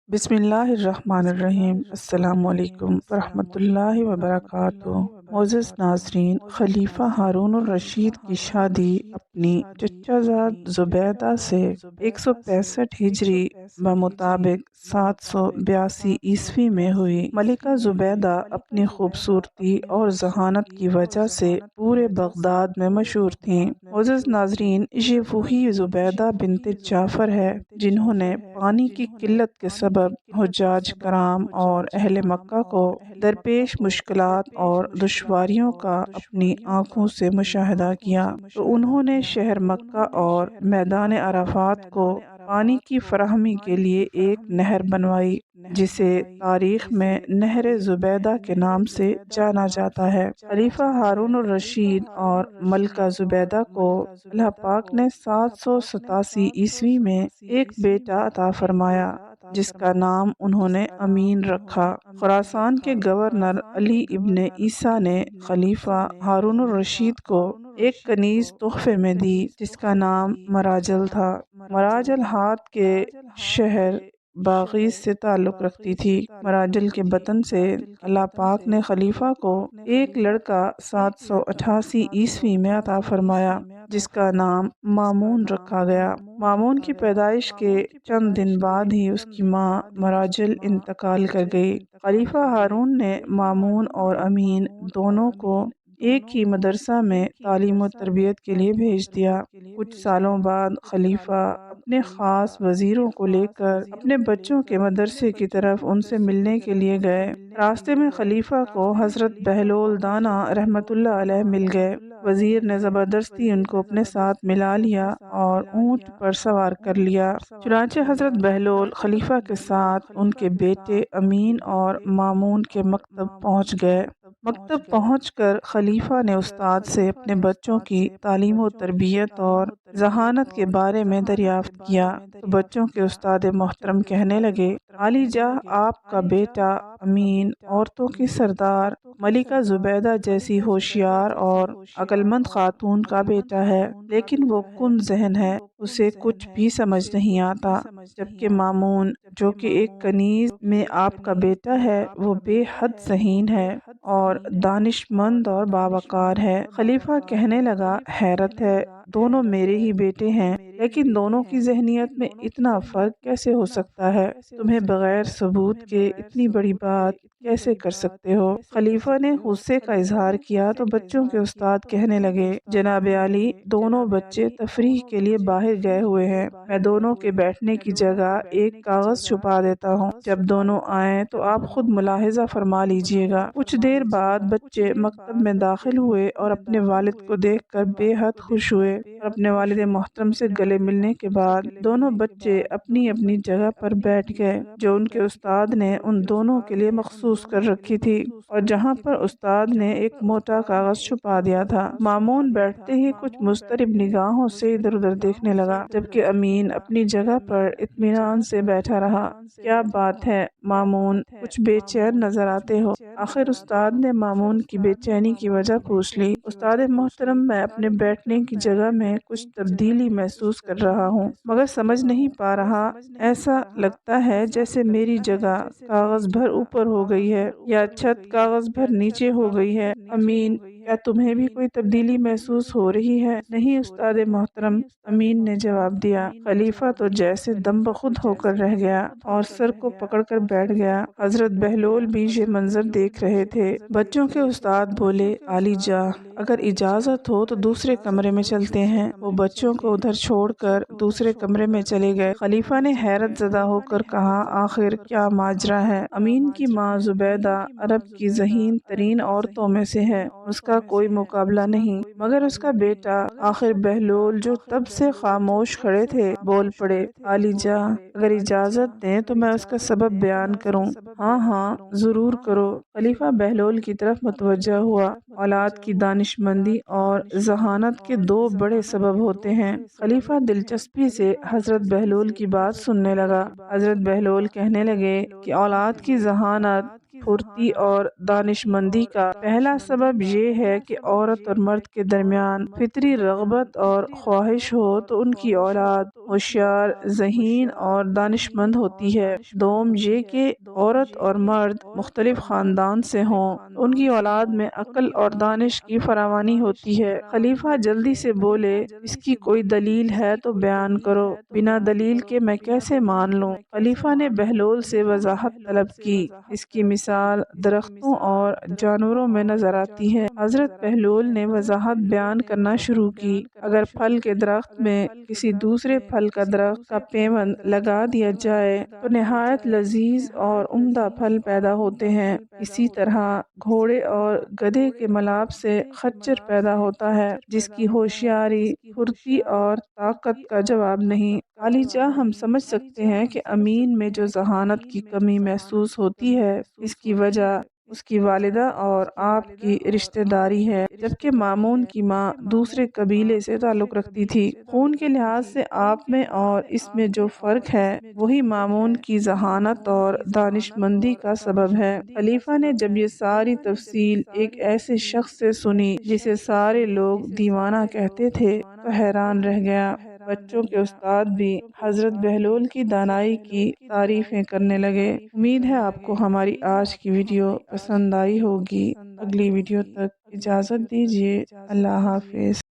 بسم اللہ الرحمن الرحیم۔ السلام علیکم ورحمۃ اللہ وبرکاتہ۔ معزز ناظرین، خلیفہ ہارون الرشید کی شادی اپنی چچا زاد زبیدہ سے 165 ہجری بمطابق 782 عیسوی میں ہوئی۔ ملکہ زبیدہ اپنی خوبصورتی اور ذہانت کی وجہ سے پورے بغداد میں مشہور تھیں۔ معزز ناظرین، یہ وہی زبیدہ بنت جعفر ہے جنہوں نے پانی کی قلت کے سبب حجاج کرام اور اہل مکہ کو درپیش مشکلات اور دشواریوں کا اپنی آنکھوں سے مشاہدہ کیا، تو انہوں نے شہر مکہ اور میدان عرفات کو پانی کی فراہمی کے لیے ایک نہر بنوائی، جسے تاریخ میں نہر زبیدہ کے نام سے جانا جاتا ہے۔ خلیفہ ہارون الرشید اور ملکہ زبیدہ کو اللہ پاک نے 787 عیسوی میں ایک بیٹا عطا فرمایا، جس کا نام انہوں نے امین رکھا۔ خراسان کے گورنر علی ابن عیسیٰ نے خلیفہ ہارون الرشید کو ایک کنیز تحفے میں دی، جس کا نام مراجل تھا۔ مراجل ہاتھ کے شہر باغیس سے تعلق رکھتی تھی۔ مراجل کے بطن سے اللہ پاک نے خلیفہ کو ایک لڑکا 788 عیسوی میں عطا فرمایا، جس کا نام مامون رکھا گیا۔ مامون کی پیدائش کے چند دن بعد ہی اس کی ماں مراجل انتقال کر گئی۔ خلیفہ ہارون نے مامون اور امین دونوں کو ایک ہی مدرسہ میں تعلیم و تربیت کے لیے بھیج دیا۔ کچھ سالوں بعد خلیفہ اپنے خاص وزیروں کو لے کر اپنے بچوں کے مدرسے کی طرف ان سے ملنے کے لیے گئے۔ راستے میں خلیفہ کو حضرت بہلول دانا رحمۃ اللہ علیہ مل گئے۔ وزیر نے زبردستی ان کو اپنے ساتھ ملا لیا اور اونٹ پر سوار کر لیا۔ چنانچہ حضرت بہلول خلیفہ کے ساتھ ان کے بیٹے امین اور مامون کے مکتب پہنچ گئے۔ مکتب پہنچ کر خلیفہ نے استاد سے اپنے بچوں کی تعلیم و تربیت اور ذہانت کے بارے میں دریافت کیا، تو بچوں کے استاد محترم کہنے لگے، عالی جاہ آپ کا بیٹا امین عورتوں کی سردار ملکہ زبیدہ جیسی ہوشیار اور عقل مند خاتون کا بیٹا ہے، لیکن وہ کن ذہن ہے، اسے کچھ بھی سمجھ نہیں آتا، جبکہ مامون جو کہ ایک کنیز میں آپ کا بیٹا ہے، وہ بے حد ذہین ہے اور دانش مند اور باوقار ہے۔ خلیفہ کہنے لگا، حیرت ہے، دونوں میرے ہی بیٹے ہیں، لیکن دونوں کی ذہنیت میں اتنا فرق کیسے ہو سکتا ہے؟ تمہیں بغیر ثبوت کے اتنی بڑی بات کیسے کر سکتے ہو؟ خلیفہ نے غصے کا اظہار کیا تو بچوں کے استاد کہنے لگے، جناب عالی، دونوں بچے تفریح کے لیے باہر گئے ہوئے ہیں، میں دونوں کے بیٹھنے کی جگہ ایک کاغذ چھپا دیتا ہوں، جب دونوں آئیں تو آپ خود ملاحظہ فرما لیجئے گا۔ کچھ دیر بعد بچے مکتب میں داخل ہوئے اور اپنے والد کو دیکھ کر بے حد خوش ہوئے، اور اپنے والد محترم سے گلے ملنے کے بعد دونوں بچے اپنی اپنی جگہ پر بیٹھ گئے، جو ان کے استاد نے ان دونوں کے لیے مخصوص کر رکھی تھی، اور جہاں پر استاد نے ایک موٹا کاغذ چھپا دیا تھا۔ مامون بیٹھتے ہی کچھ مضطرب نگاہوں سے ادھر ادھر دیکھنے لگا، جبکہ امین اپنی جگہ پر اطمینان سے بیٹھا رہا۔ کیا بات ہے مامون، کچھ بے چین نظر آتے ہو؟ آخر استاد نے مامون کی بے چینی کی وجہ پوچھ لی۔ استاد محترم، میں اپنے بیٹھنے کی جگہ میں کچھ تبدیلی محسوس کر رہا ہوں، مگر سمجھ نہیں پا رہا، ایسا لگتا ہے جیسے میری جگہ کاغذ بھر اوپر ہو گئی ہے یا چھت کاغذ بھر نیچے ہو گئی ہے۔ امین، کیا تمہیں بھی کوئی تبدیلی محسوس ہو رہی ہے؟ نہیں استاد محترم، امین نے جواب دیا۔ خلیفہ تو جیسے دم بخود ہو کر رہ گیا اور سر کو پکڑ کر بیٹھ گیا۔ حضرت بہلول بھی یہ منظر دیکھ رہے تھے۔ بچوں کے استاد بولے، عالی جاہ، اگر اجازت ہو تو دوسرے کمرے میں چلتے ہیں۔ وہ بچوں کو ادھر چھوڑ کر دوسرے کمرے میں چلے گئے۔ خلیفہ نے حیرت زدہ ہو کر کہا، آخر کیا ماجرا ہے؟ امین کی ماں زبیدہ عرب کی ذہین ترین عورتوں میں سے ہے، اس کا کوئی مقابلہ نہیں، مگر اس کا بیٹا۔ آخر بہلول جو تب سے خاموش کھڑے تھے بول پڑے، عالی جاہ، اگر اجازت دیں تو میں اس کا سبب بیان کروں۔ ہاں ہاں، ضرور کرو۔ خلیفہ بہلول کی طرف متوجہ ہوا۔ اولاد کی دانش مندی اور ذہانت کے دو بڑے سبب ہوتے ہیں۔ خلیفہ دلچسپی سے حضرت بہلول کی بات سننے لگا۔ حضرت بہلول کہنے لگے کہ اولاد کی ذہانت پھرتی اور دانش مندی کا پہلا سبب یہ ہے کہ عورت اور مرد کے درمیان فطری رغبت اور خواہش ہو تو ان کی اولاد ہوشیار، ذہین اور دانش مند ہوتی ہے۔ دوم یہ کہ عورت اور مرد مختلف خاندان سے ہوں، ان کی اولاد میں عقل اور دانش کی فراوانی ہوتی ہے۔ خلیفہ جلدی سے بولے، اس کی کوئی دلیل ہے تو بیان کرو، بنا دلیل کے میں کیسے مان لوں؟ خلیفہ نے بہلول سے وضاحت طلب کی۔ اس کی مثال درختوں اور جانوروں میں نظر آتی ہے۔ حضرت بہلول نے وضاحت بیان کرنا شروع کی۔ اگر پھل کے درخت میں کسی دوسرے پھل کا درخت کا پیوند لگا دیا جائے تو نہایت لذیذ اور عمدہ پھل پیدا ہوتے ہیں۔ اسی طرح گھوڑے اور گدھے کے ملاپ سے خچر پیدا ہوتا ہے، جس کی ہوشیاری، پھرتی اور طاقت کا جواب نہیں۔ عالیجاں ہم سمجھ سکتے ہیں کہ امین میں جو ذہانت کی کمی محسوس ہوتی ہے، اس کی وجہ اس کی والدہ اور آپ کی رشتہ داری ہے، جبکہ مامون کی ماں دوسرے قبیلے سے تعلق رکھتی تھی۔ خون کے لحاظ سے آپ میں اور اس میں جو فرق ہے، وہی مامون کی ذہانت اور دانش مندی کا سبب ہے۔ خلیفہ نے جب یہ ساری تفصیل ایک ایسے شخص سے سنی جسے سارے لوگ دیوانہ کہتے تھے تو حیران رہ گیا۔ بچوں کے استاد بھی حضرت بہلول کی دانائی کی تعریفیں کرنے لگے۔ امید ہے آپ کو ہماری آج کی ویڈیو پسند آئی ہوگی۔ اگلی ویڈیو تک اجازت دیجیے۔ اللہ حافظ۔